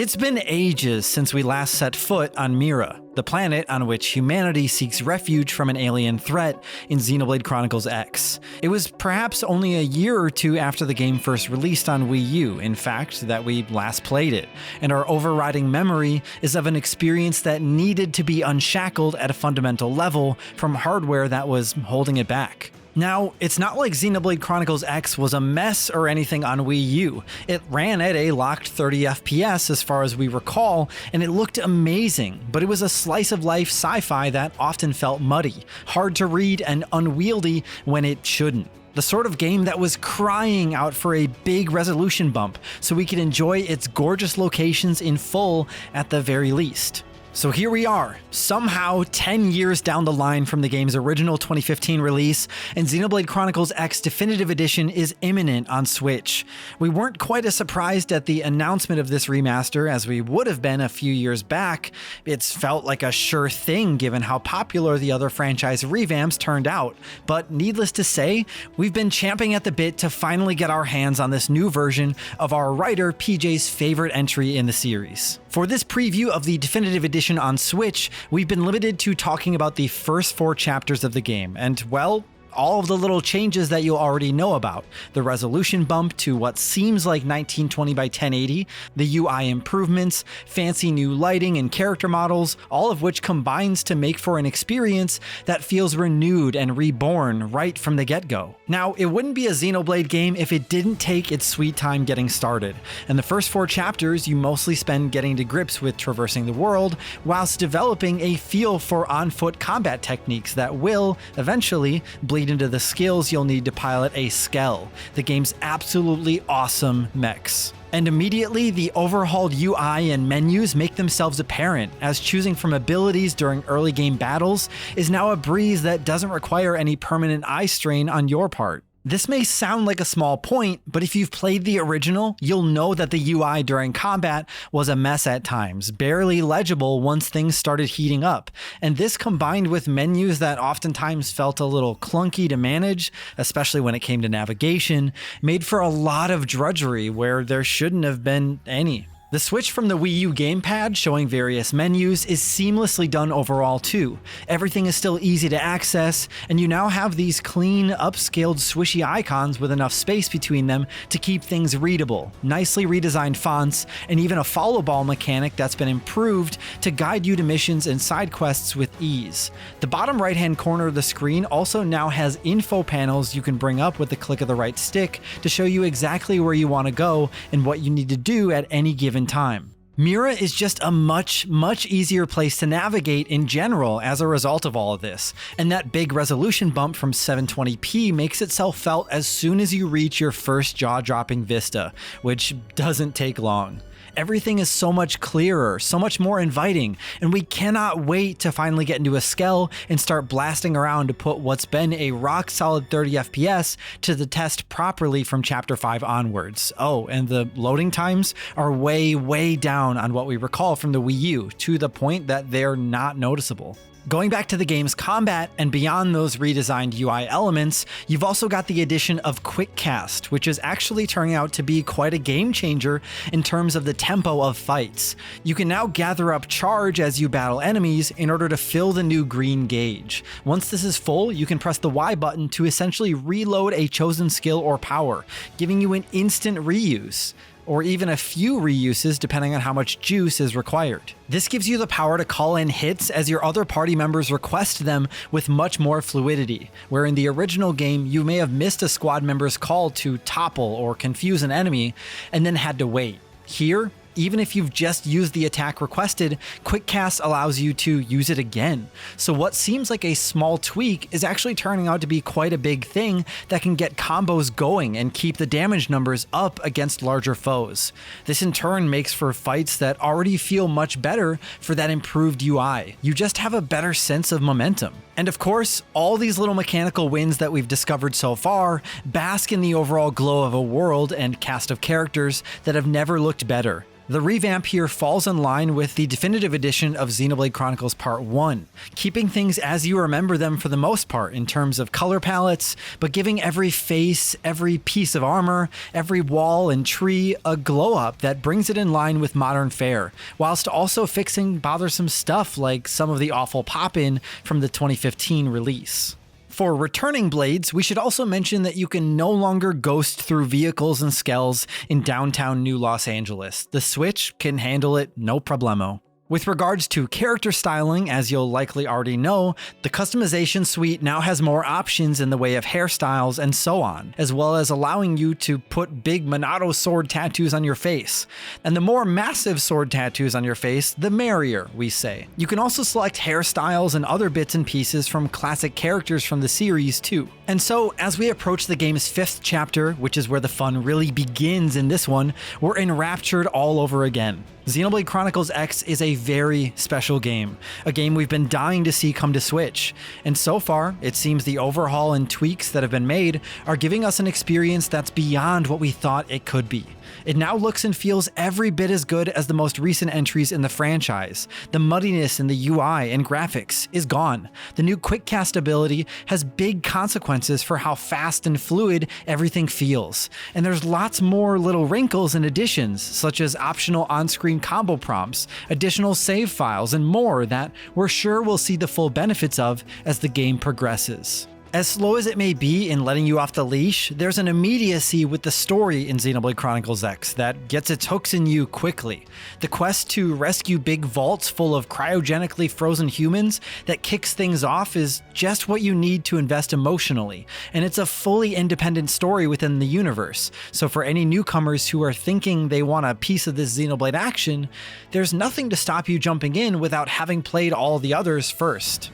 It's been ages since we last set foot on Mira, the planet on which humanity seeks refuge from an alien threat in Xenoblade Chronicles X. It was perhaps only a year or two after the game first released on Wii U, in fact, that we last played it, and our overriding memory is of an experience that needed to be unshackled at a fundamental level from hardware that was holding it back. Now, it's not like Xenoblade Chronicles X was a mess or anything on Wii U. It ran at a locked 30 FPS as far as we recall, and it looked amazing, but it was a slice-of-life sci-fi that often felt muddy, hard to read, and unwieldy when it shouldn't. The sort of game that was crying out for a big resolution bump so we could enjoy its gorgeous locations in full at the very least. So here we are, somehow 10 years down the line from the game's original 2015 release, and Xenoblade Chronicles X Definitive Edition is imminent on Switch. We weren't quite as surprised at the announcement of this remaster as we would have been a few years back. It's felt like a sure thing given how popular the other franchise revamps turned out, but needless to say, we've been champing at the bit to finally get our hands on this new version of our writer PJ's favorite entry in the series. For this preview of the Definitive Edition on Switch, we've been limited to talking about the first 4 chapters of the game, and well, all of the little changes that you'll already know about. The resolution bump to what seems like 1920 by 1080, the UI improvements, fancy new lighting and character models, all of which combines to make for an experience that feels renewed and reborn right from the get-go. Now, it wouldn't be a Xenoblade game if it didn't take its sweet time getting started, and the first 4 chapters you mostly spend getting to grips with traversing the world, whilst developing a feel for on-foot combat techniques that will, eventually, bleed into the skills you'll need to pilot a Skell, the game's absolutely awesome mechs. And immediately, the overhauled UI and menus make themselves apparent, as choosing from abilities during early game battles is now a breeze that doesn't require any permanent eye strain on your part. This may sound like a small point, but if you've played the original, you'll know that the UI during combat was a mess at times, barely legible once things started heating up. And this combined with menus that oftentimes felt a little clunky to manage, especially when it came to navigation, made for a lot of drudgery where there shouldn't have been any. The switch from the Wii U gamepad showing various menus is seamlessly done overall too. Everything is still easy to access, and you now have these clean, upscaled, swishy icons with enough space between them to keep things readable, nicely redesigned fonts, and even a follow ball mechanic that's been improved to guide you to missions and side quests with ease. The bottom right hand corner of the screen also now has info panels you can bring up with the click of the right stick to show you exactly where you want to go and what you need to do at any given time. Mira is just a much easier place to navigate in general as a result of all of this, and that big resolution bump from 720p makes itself felt as soon as you reach your first jaw-dropping vista, which doesn't take long. Everything is so much clearer, so much more inviting, and we cannot wait to finally get into a Skell and start blasting around to put what's been a rock-solid 30 FPS to the test properly from Chapter 5 onwards. Oh, and the loading times are way down on what we recall from the Wii U, to the point that they're not noticeable. Going back to the game's combat and beyond those redesigned UI elements, you've also got the addition of Quick Cast, which is actually turning out to be quite a game changer in terms of the tempo of fights. You can now gather up charge as you battle enemies in order to fill the new green gauge. Once this is full, you can press the Y button to essentially reload a chosen skill or power, giving you an instant reuse, or even a few reuses depending on how much juice is required. This gives you the power to call in hits as your other party members request them with much more fluidity, where in the original game you may have missed a squad member's call to topple or confuse an enemy and then had to wait. Here, even if you've just used the attack requested, Quick Cast allows you to use it again. So what seems like a small tweak is actually turning out to be quite a big thing that can get combos going and keep the damage numbers up against larger foes. This in turn makes for fights that already feel much better for that improved UI. You just have a better sense of momentum. And of course, all these little mechanical wins that we've discovered so far bask in the overall glow of a world and cast of characters that have never looked better. The revamp here falls in line with the definitive edition of Xenoblade Chronicles Part 1, keeping things as you remember them for the most part in terms of color palettes, but giving every face, every piece of armor, every wall and tree a glow up that brings it in line with modern fare, whilst also fixing bothersome stuff like some of the awful pop-in from the 2015 release. For returning blades, we should also mention that you can no longer ghost through vehicles and skells in downtown New Los Angeles. The Switch can handle it no problemo. With regards to character styling, as you'll likely already know, the customization suite now has more options in the way of hairstyles and so on, as well as allowing you to put big Monado sword tattoos on your face. And the more massive sword tattoos on your face, the merrier, we say. You can also select hairstyles and other bits and pieces from classic characters from the series too. And so, as we approach the game's 5th chapter, which is where the fun really begins in this one, we're enraptured all over again. Xenoblade Chronicles X is a very special game, a game we've been dying to see come to Switch, and so far, it seems the overhaul and tweaks that have been made are giving us an experience that's beyond what we thought it could be. It now looks and feels every bit as good as the most recent entries in the franchise. The muddiness in the UI and graphics is gone. The new quick cast ability has big consequences for how fast and fluid everything feels. And there's lots more little wrinkles and additions, such as optional on-screen combo prompts, additional save files, and more that we're sure we'll see the full benefits of as the game progresses. As slow as it may be in letting you off the leash, there's an immediacy with the story in Xenoblade Chronicles X that gets its hooks in you quickly. The quest to rescue big vaults full of cryogenically frozen humans that kicks things off is just what you need to invest emotionally, and it's a fully independent story within the universe. So for any newcomers who are thinking they want a piece of this Xenoblade action, there's nothing to stop you jumping in without having played all the others first.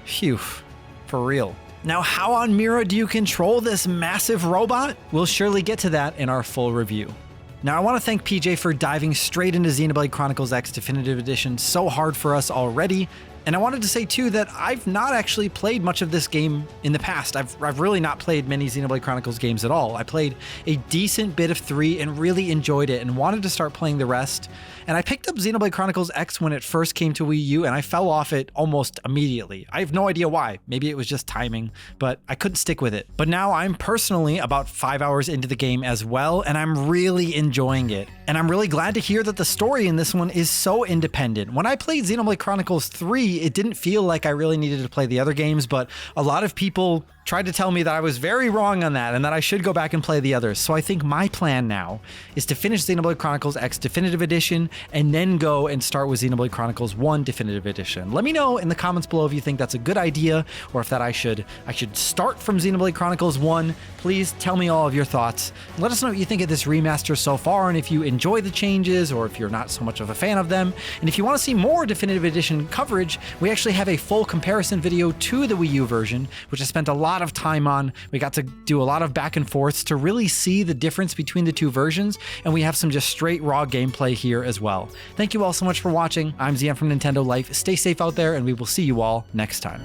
Phew, for real. Now, how on Mira do you control this massive robot? We'll surely get to that in our full review. Now, I want to thank PJ for diving straight into Xenoblade Chronicles X Definitive Edition so hard for us already. And I wanted to say too that I've not actually played much of this game in the past. I've really not played many Xenoblade Chronicles games at all. I played a decent bit of 3 and really enjoyed it and wanted to start playing the rest. And I picked up Xenoblade Chronicles X when it first came to Wii U, and I fell off it almost immediately. I have no idea why. Maybe it was just timing, but I couldn't stick with it. But now I'm personally about 5 hours into the game as well, and I'm really enjoying it. And I'm really glad to hear that the story in this one is so independent. When I played Xenoblade Chronicles 3, it didn't feel like I really needed to play the other games, but a lot of people tried to tell me that I was very wrong on that and that I should go back and play the others. So I think my plan now is to finish Xenoblade Chronicles X Definitive Edition and then go and start with Xenoblade Chronicles 1 Definitive Edition. Let me know in the comments below if you think that's a good idea or if that I should start from Xenoblade Chronicles 1. Please tell me all of your thoughts. Let us know what you think of this remaster so far and if you enjoy the changes or if you're not so much of a fan of them. And if you want to see more Definitive Edition coverage, we actually have a full comparison video to the Wii U version, which I spent a lot of time on. We got to do a lot of back and forths to really see the difference between the two versions, and we have some just straight raw gameplay here as well. Thank you all so much for watching. I'm Zian from Nintendo Life. Stay safe out there, and we will see you all next time.